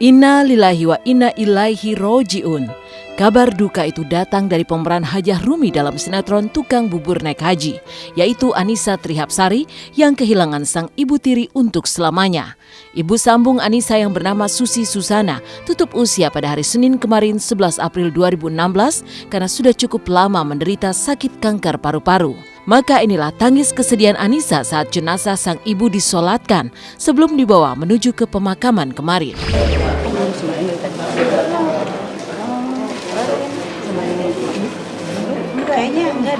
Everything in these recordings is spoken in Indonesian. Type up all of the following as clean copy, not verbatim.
Inna lillahi wa inna ilaihi roji'un. Kabar duka itu datang dari pemeran Hajah Rumi dalam sinetron Tukang Bubur Naik Haji, yaitu Annisa Trihapsari yang kehilangan sang ibu tiri untuk selamanya. Ibu sambung Annisa yang bernama Susi Susana tutup usia pada hari Senin kemarin 11 April 2016 karena sudah cukup lama menderita sakit kanker paru-paru. Maka inilah tangis kesedihan Annisa saat jenazah sang ibu disolatkan sebelum dibawa menuju ke pemakaman kemarin.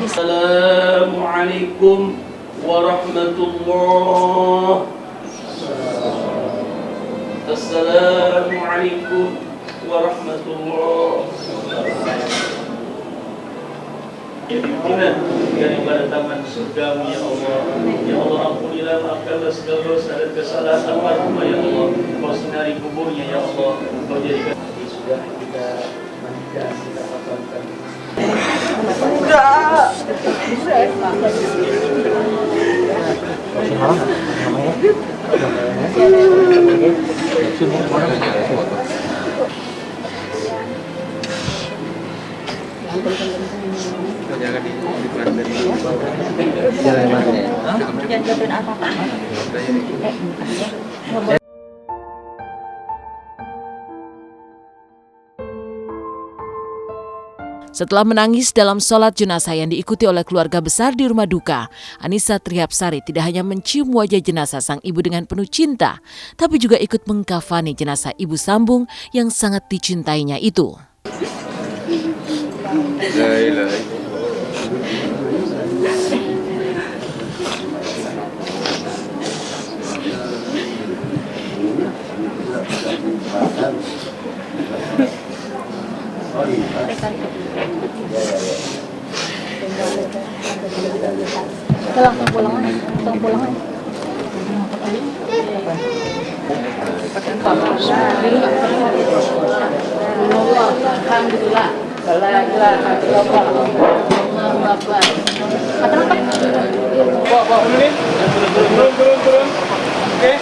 Assalamualaikum warahmatullahi. Assalamualaikum warahmatullahi. Pimpinan daripada taman surgamu ya Allah. Ya Allah, ampunilah, maafkanlah segala dosa dan kesalahan almarhumah ya Allah. Kau sinari kuburnya ya Allah. Kau jadikan sudah kita mandikan, kita pakamkan. Setelah menangis dalam sholat jenazah yang diikuti oleh keluarga besar di rumah duka, Annisa Trihapsari tidak hanya mencium wajah jenazah sang ibu dengan penuh cinta, tapi juga ikut mengkafani jenazah ibu sambung yang sangat dicintainya itu. Kita langsung pulang aja. Alhamdulillah. Turun. Oke.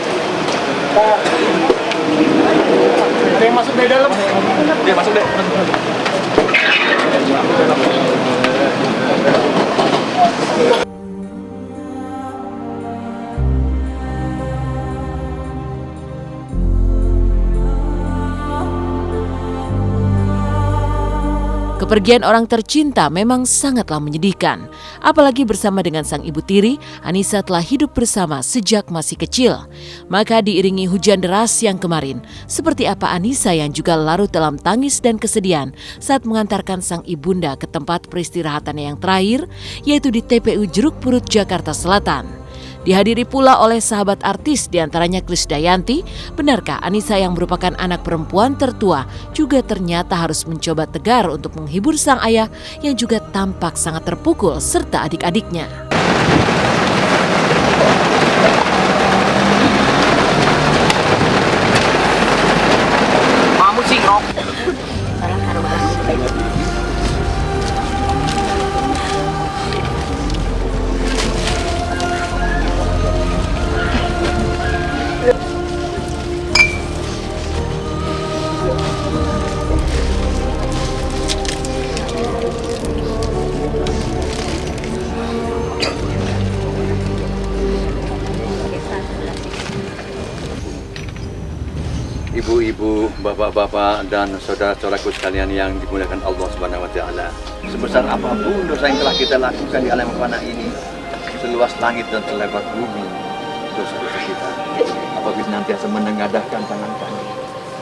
Ada yang masuk dari dalam? Dia masuk deh. Kepergian orang tercinta memang sangatlah menyedihkan. Apalagi bersama dengan sang ibu tiri, Annisa telah hidup bersama sejak masih kecil. Maka diiringi hujan deras yang kemarin, seperti apa Annisa yang juga larut dalam tangis dan kesedihan saat mengantarkan sang ibunda ke tempat peristirahatannya yang terakhir, yaitu di TPU Jeruk Purut, Jakarta Selatan. Dihadiri pula oleh sahabat artis diantaranya Krisdayanti. Benarkah Annisa yang merupakan anak perempuan tertua juga ternyata harus mencoba tegar untuk menghibur sang ayah yang juga tampak sangat terpukul serta adik-adiknya? Mamu sih nok. Ibu-ibu, bapak-bapak, dan saudara-saudaraku sekalian yang dimuliakan Allah Subhanahu wa Ta'ala. Sebesar apapun dosa yang telah kita lakukan di alam fana ini, seluas langit dan selebar bumi, dosa-dosa kita, apabila nantiasa menengadahkan tangan kami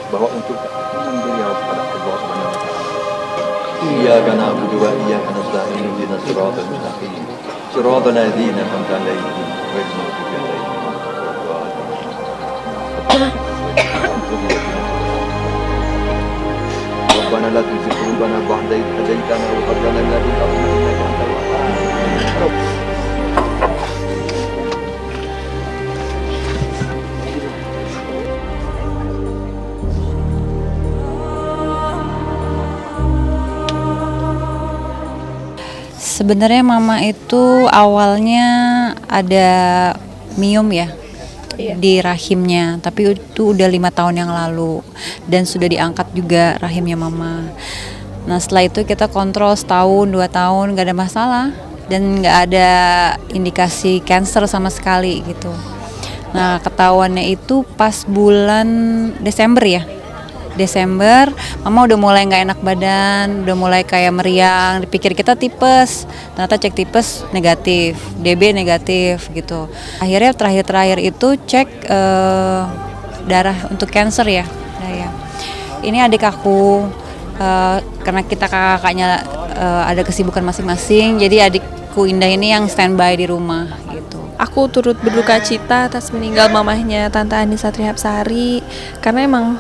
bahwa untuk beliau kepada Allah Subhanahu wa Ta'ala. Iyyaka na'budu wa iyyaka nasta'in ihdinas siratal mustaqim. Siratal ladzina an'amta 'alaihim ghairil maghdubi 'alaihim waladdallin. ربنا لا تزغ قلوبنا بعد إذ هديتنا وهب لنا من لدنك رحمة إنك أنت الوهاب. Sebenarnya mama itu awalnya ada miom ya. di rahimnya, tapi itu udah 5 tahun yang lalu dan sudah diangkat juga rahimnya mama. Nah setelah itu kita kontrol setahun 2 tahun nggak ada masalah dan nggak ada indikasi cancer sama sekali gitu. Nah ketahuannya itu pas bulan Desember ya. Desember, mama udah mulai nggak enak badan, udah mulai kayak meriang. Dipikir kita tipes, ternyata cek tipes negatif, DB negatif gitu. Akhirnya terakhir itu cek darah untuk cancer ya. Nah, ya. Ini adik aku, karena kita kakaknya ada kesibukan masing-masing, jadi adikku Indah ini yang standby di rumah gitu. Aku turut berduka cita atas meninggal mamahnya Tante Anissa Trihapsari, karena emang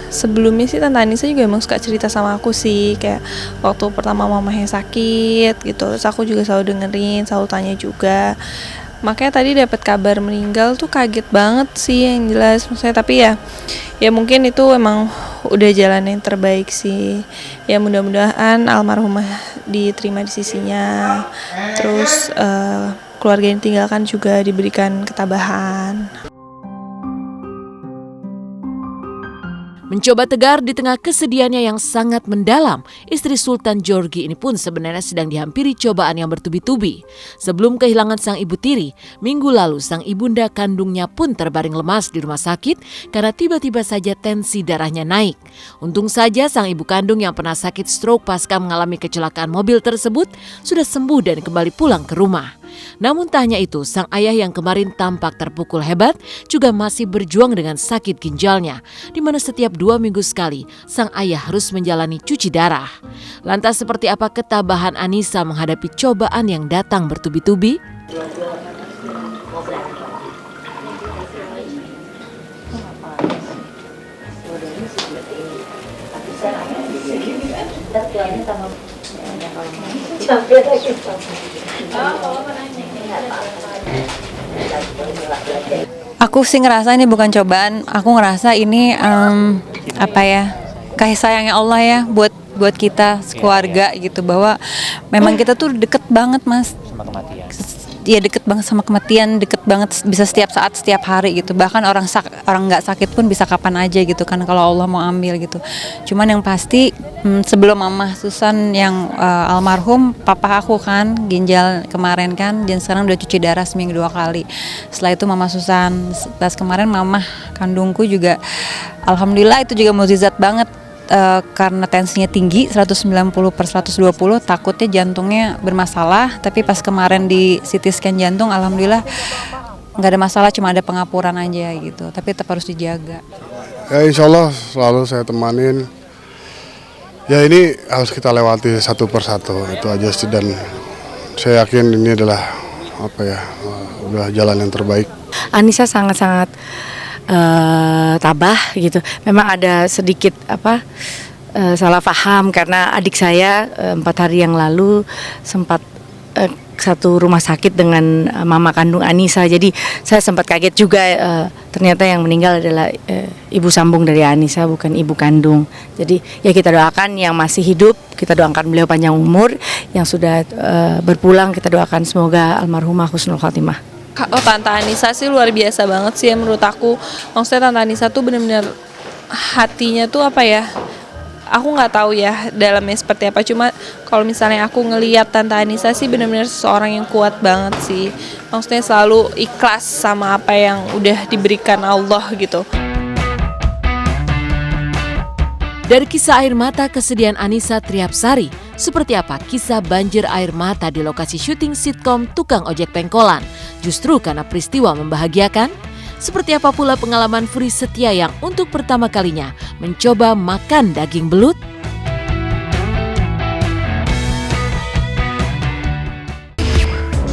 sebelumnya sih Tante Anissa juga emang suka cerita sama aku sih, kayak waktu pertama mamahnya sakit gitu, terus aku juga selalu dengerin, selalu tanya juga. Makanya tadi dapat kabar meninggal tuh kaget banget sih yang jelas, maksudnya tapi ya mungkin itu emang udah jalan yang terbaik sih. Ya mudah-mudahan almarhumah diterima di sisinya, terus keluarga yang ditinggalkan juga diberikan ketabahan. Mencoba tegar di tengah kesedihannya yang sangat mendalam, istri Sultan Georgi ini pun sebenarnya sedang dihampiri cobaan yang bertubi-tubi. Sebelum kehilangan sang ibu tiri, minggu lalu sang ibunda kandungnya pun terbaring lemas di rumah sakit karena tiba-tiba saja tensi darahnya naik. Untung saja sang ibu kandung yang pernah sakit stroke pasca mengalami kecelakaan mobil tersebut sudah sembuh dan kembali pulang ke rumah. Namun tak hanya itu, sang ayah yang kemarin tampak terpukul hebat juga masih berjuang dengan sakit ginjalnya, di mana setiap 2 minggu sekali sang ayah harus menjalani cuci darah. Lantas seperti apa ketabahan Anissa menghadapi cobaan yang datang bertubi-tubi? Aku sih ngerasa ini bukan cobaan, aku ngerasa ini kasih sayangnya Allah ya buat kita sekeluarga gitu, bahwa memang kita tuh deket banget Mas sama kematian. Iya deket banget sama kematian, deket banget bisa setiap saat, setiap hari gitu. Bahkan orang nggak sakit pun bisa kapan aja gitu kan kalau Allah mau ambil gitu. Cuman yang pasti sebelum Mama Susan yang almarhum, papa aku kan ginjal kemarin kan, dan sekarang udah cuci darah seminggu 2 kali. Setelah itu Mama Susan, pas kemarin mama kandungku juga, alhamdulillah itu juga mukjizat banget. Karena tensinya tinggi 190/120, takutnya jantungnya bermasalah, tapi pas kemarin di CT scan jantung alhamdulillah nggak ada masalah, cuma ada pengapuran aja gitu, tapi tetap harus dijaga. Ya insya Allah selalu saya temanin. Ya ini harus kita lewati satu persatu, itu aja sih, dan saya yakin ini adalah udah jalan yang terbaik. Anissa sangat-sangat tabah gitu. Memang ada sedikit salah paham karena adik saya 4 hari yang lalu sempat satu rumah sakit dengan mama kandung Anissa. Jadi saya sempat kaget juga, ternyata yang meninggal adalah ibu sambung dari Anissa, bukan ibu kandung. Jadi ya kita doakan yang masih hidup, kita doakan beliau panjang umur. Yang sudah berpulang kita doakan semoga almarhumah husnul khotimah. Oh, Tante Anissa sih luar biasa banget sih ya menurut aku. Maksudnya Tante Anissa tuh benar-benar hatinya tuh aku nggak tahu ya dalamnya seperti apa. Cuma kalau misalnya aku ngelihat Tante Anissa sih benar-benar seorang yang kuat banget sih. Maksudnya selalu ikhlas sama apa yang udah diberikan Allah gitu. Dari kisah air mata kesedihan Anissa Trihapsari, seperti apa kisah banjir air mata di lokasi syuting sitkom Tukang Ojek Pengkolan? Justru karena peristiwa membahagiakan? Seperti apa pula pengalaman Furi Setia yang untuk pertama kalinya mencoba makan daging belut?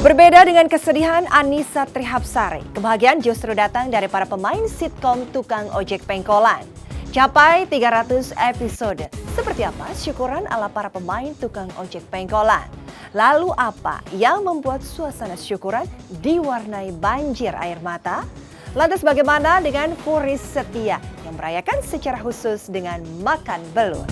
Berbeda dengan kesedihan Anissa Trihapsari, kebahagiaan justru datang dari para pemain sitkom Tukang Ojek Pengkolan. Capai 300 episode. Seperti apa syukuran ala para pemain Tukang Ojek Pengkolan? Lalu apa yang membuat suasana syukuran diwarnai banjir air mata? Lantas bagaimana dengan Furi Setia yang merayakan secara khusus dengan makan belut?